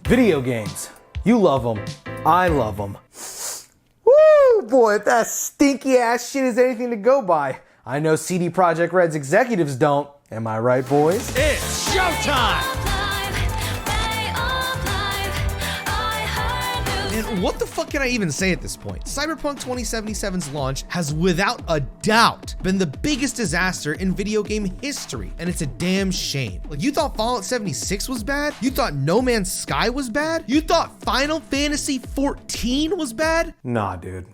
Video games. You love them. I love them. Woo, boy, if that stinky ass shit is anything to go by, I know CD Projekt Red's executives don't. Am I right, boys? It's showtime! And what the fuck can I even say at this point? Cyberpunk 2077's launch has without a doubt been the biggest disaster in video game history, and it's a damn shame. Like, you thought Fallout 76 was bad? You thought No Man's Sky was bad? You thought Final Fantasy 14 was bad? Nah, dude.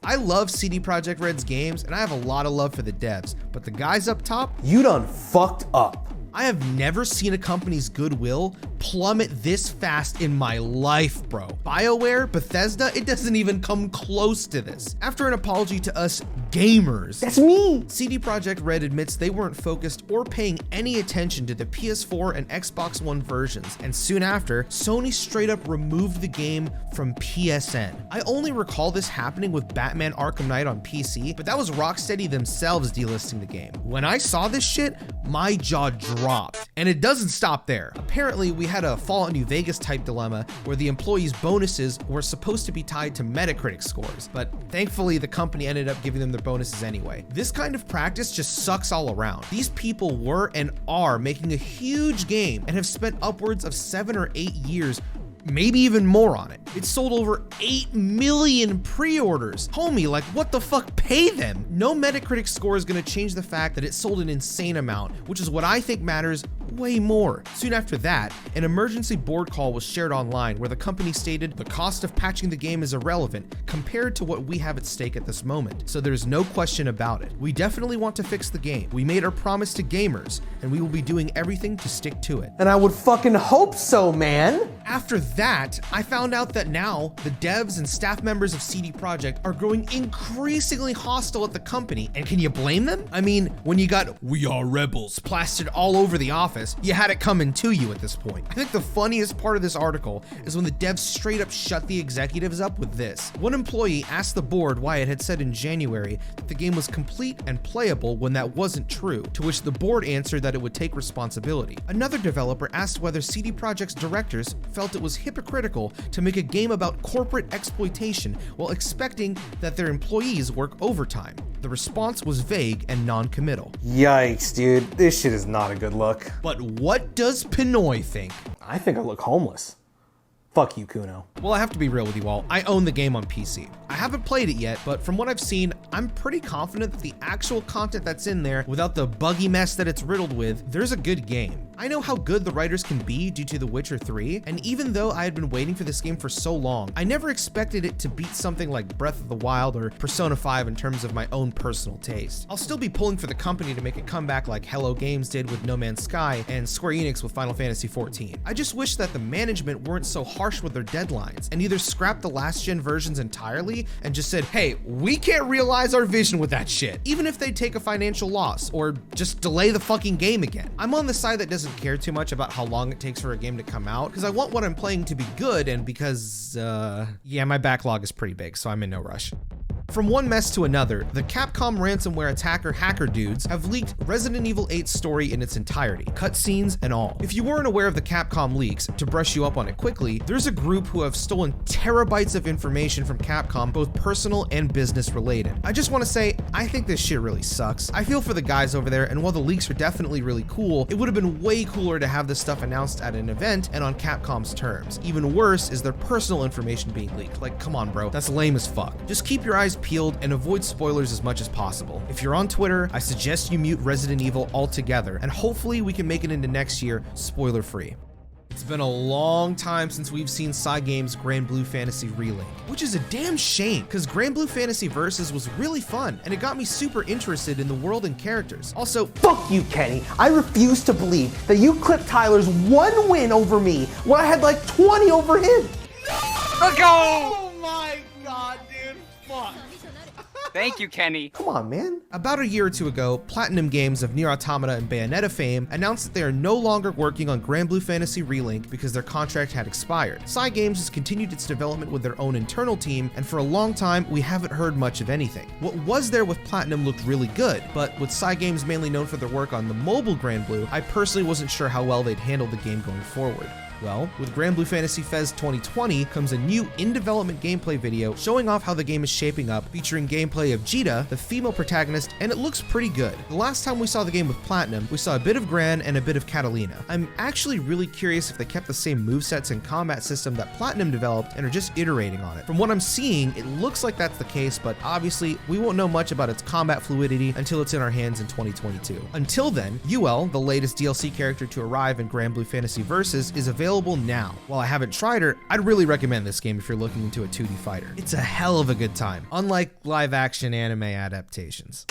I love CD Projekt Red's games, and I have a lot of love for the devs, but the guys up top, You done fucked up. I have never seen a company's goodwill plummet this fast in my life, bro. BioWare, Bethesda, it doesn't even come close to this. After an apology to us gamers, That's me. CD Projekt Red admits they weren't focused or paying any attention to the PS4 and Xbox One versions, and soon after, Sony straight up removed the game from PSN. I only recall this happening with Batman Arkham Knight on PC, but that was Rocksteady themselves delisting the game. When I saw this shit, my jaw dropped. And it doesn't stop there. Apparently, we had a Fallout New Vegas type dilemma where the employees' bonuses were supposed to be tied to Metacritic scores, but thankfully the company ended up giving them their bonuses anyway. This kind of practice just sucks all around. These people were and are making a huge game and have spent upwards of 7 or 8 years, maybe even more on it. It sold over 8 million pre-orders. Homie, like, what the fuck? Pay them. No Metacritic score is gonna change the fact that it sold an insane amount, which is what I think matters way more. Soon after that, an emergency board call was shared online where the company stated the cost of patching the game is irrelevant compared to what we have at stake at this moment. So there's no question about it. We definitely want to fix the game. We made our promise to gamers, and we will be doing everything to stick to it. And I would fucking hope so, man. After that, I found out that now the devs and staff members of CD Projekt are growing increasingly hostile at the company. And can you blame them? I mean, when you got "We are rebels" plastered all over the office, you had it coming to you at this point. I think the funniest part of this article is when the devs straight up shut the executives up with this. One employee asked the board why it had said in January that the game was complete and playable when that wasn't true, to which the board answered that it would take responsibility. Another developer asked whether CD Projekt's directors felt it was hypocritical to make a game about corporate exploitation while expecting that their employees work overtime. The response was vague and non-committal. Yikes, dude. This shit is not a good look. But what does Pinoy think? I think I look homeless. Fuck you, Kuno. Well, I have to be real with you all. I own the game on PC. I haven't played it yet, but from what I've seen, I'm pretty confident that the actual content that's in there, without the buggy mess that it's riddled with, there's a good game. I know how good the writers can be due to The Witcher 3, and even though I had been waiting for this game for so long, I never expected it to beat something like Breath of the Wild or Persona 5 in terms of my own personal taste. I'll still be pulling for the company to make a comeback like Hello Games did with No Man's Sky and Square Enix with Final Fantasy 14. I just wish that the management weren't so harsh with their deadlines and either scrapped the last gen versions entirely and just said, hey, we can't realize our vision with that shit, even if they take a financial loss, or just delay the fucking game again. I'm on the side that doesn't care too much about how long it takes for a game to come out because I want what I'm playing to be good, and because yeah, my backlog is pretty big, so I'm in no rush. From one mess to another, the Capcom ransomware attacker hacker dudes have leaked Resident Evil 8's story in its entirety, cutscenes and all. If you weren't aware of the Capcom leaks, to brush you up on it quickly, there's a group who have stolen terabytes of information from Capcom, both personal and business related. I just want to say, I think this shit really sucks. I feel for the guys over there, and while the leaks are definitely really cool, it would have been way cooler to have this stuff announced at an event and on Capcom's terms. Even worse is their personal information being leaked. Like, come on, bro, that's lame as fuck. Just keep your eyes peeled and avoid spoilers as much as possible. If you're on Twitter, I suggest you mute Resident Evil altogether, and hopefully we can make it into next year spoiler free. It's been a long time since we've seen Cygames' Granblue Fantasy Relink, which is a damn shame because Granblue Fantasy Versus was really fun and it got me super interested in the world and characters. Also, fuck you, Kenny. I refuse to believe that you clipped Tyler's 1 win over me when I had like 20 over him. Let's go! oh my god, dude, fuck. Thank you, Kenny. Come on, man. About a year or two ago, Platinum Games of Nier Automata and Bayonetta fame announced that they are no longer working on Granblue Fantasy Relink because their contract had expired. Cygames has continued its development with their own internal team, and for a long time, we haven't heard much of anything. What was there with Platinum looked really good, but with Cygames mainly known for their work on the mobile Granblue, I personally wasn't sure how well they'd handle the game going forward. Well, with Granblue Fantasy Fest 2020 comes a new in-development gameplay video showing off how the game is shaping up, featuring gameplay of Jita, the female protagonist, and it looks pretty good. The last time we saw the game with Platinum, we saw a bit of Gran and a bit of Catalina. I'm actually really curious if they kept the same movesets and combat system that Platinum developed and are just iterating on it. From what I'm seeing, it looks like that's the case, but obviously we won't know much about its combat fluidity until it's in our hands in 2022. Until then, UL, the latest DLC character to arrive in Granblue Fantasy Versus, is available now. While I haven't tried her, I'd really recommend this game if you're looking into a 2D fighter. It's a hell of a good time, unlike live-action anime adaptations.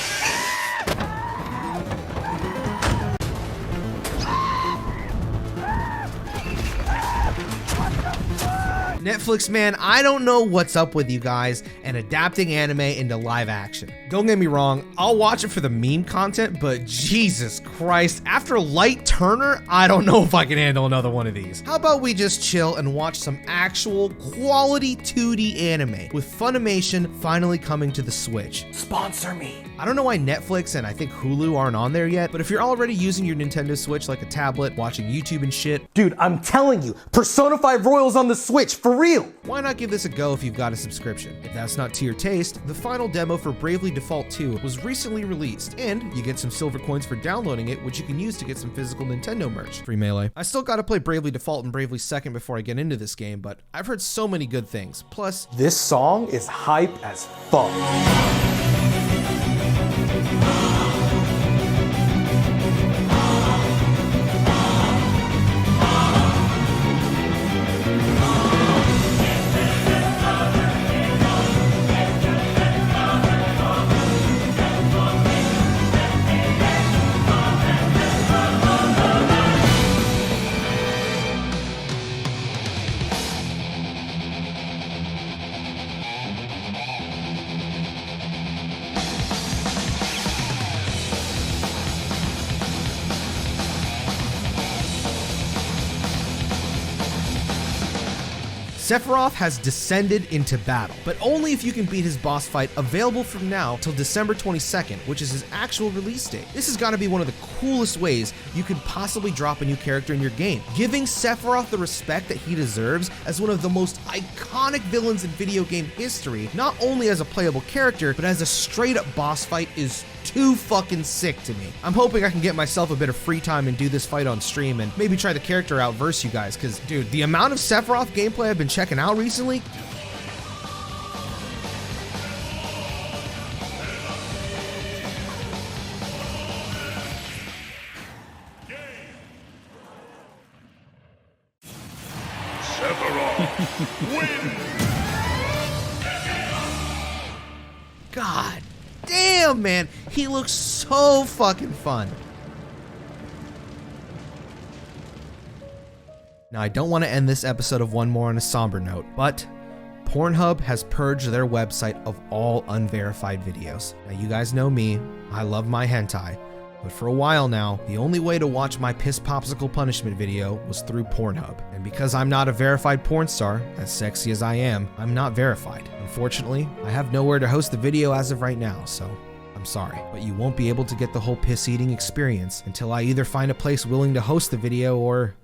Netflix, man, I don't know what's up with you guys and adapting anime into live action. Don't get me wrong, I'll watch it for the meme content, but Jesus Christ, after Light Turner, I don't know if I can handle another one of these. How about we just chill and watch some actual quality 2D anime with Funimation finally coming to the Switch? Sponsor me. I don't know why Netflix and I think Hulu aren't on there yet, but if you're already using your Nintendo Switch like a tablet, watching YouTube and shit, Dude, I'm telling you, Persona 5 Royal's on the Switch, for real. why not give this a go if you've got a subscription? If that's not to your taste, the final demo for Bravely Default 2 was recently released, and you get some silver coins for downloading it, which you can use to get some physical Nintendo merch. Free Melee. I still gotta play Bravely Default and Bravely Second before I get into this game, but I've heard so many good things. Plus, This song is hype as fuck. Sephiroth has descended into battle, but only if you can beat his boss fight, available from now till December 22nd, which is his actual release date. This has got to be one of the coolest ways you could possibly drop a new character in your game, giving Sephiroth the respect that he deserves as one of the most iconic villains in video game history, not only as a playable character, but as a straight up boss fight is too fucking sick to me. I'm hoping I can get myself a bit of free time and do this fight on stream and maybe try the character out versus you guys, because dude, the amount of Sephiroth gameplay I've been checking out recently, Sephiroth wins! God damn, man, he looks so fucking fun. Now, I don't want to end this episode of One More on a somber note, but Pornhub has purged their website of all unverified videos. Now, you guys know me, I love my hentai, but for a while now, the only way to watch my piss popsicle punishment video was through Pornhub. And because I'm not a verified porn star, as sexy as I am, I'm not verified. Unfortunately, I have nowhere to host the video as of right now, so I'm sorry. But you won't be able to get the whole piss eating experience until I either find a place willing to host the video or,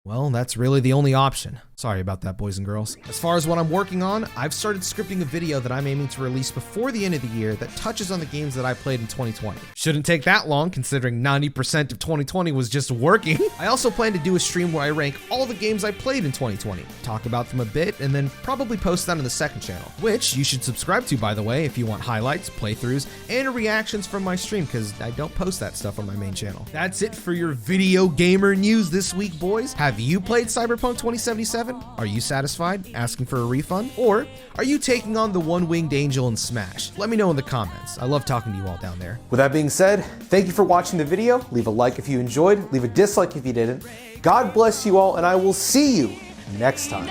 well, that's really the only option. Sorry about that, boys and girls. As far as what I'm working on, I've started scripting a video that I'm aiming to release before the end of the year that touches on the games that I played in 2020. Shouldn't take that long, considering 90% of 2020 was just working. I also plan to do a stream where I rank all the games I played in 2020, talk about them a bit, and then probably post that on the second channel, which you should subscribe to, by the way, if you want highlights, playthroughs, and reactions from my stream, because I don't post that stuff on my main channel. That's it for your video gamer news this week, boys. Have you played Cyberpunk 2077? Are you satisfied? Asking for a refund? Or are you taking on the one-winged angel in Smash? Let me know in the comments. I love talking to you all down there. With that being said, thank you for watching the video. Leave a like if you enjoyed, leave a dislike if you didn't. God bless you all, and I will see you next time.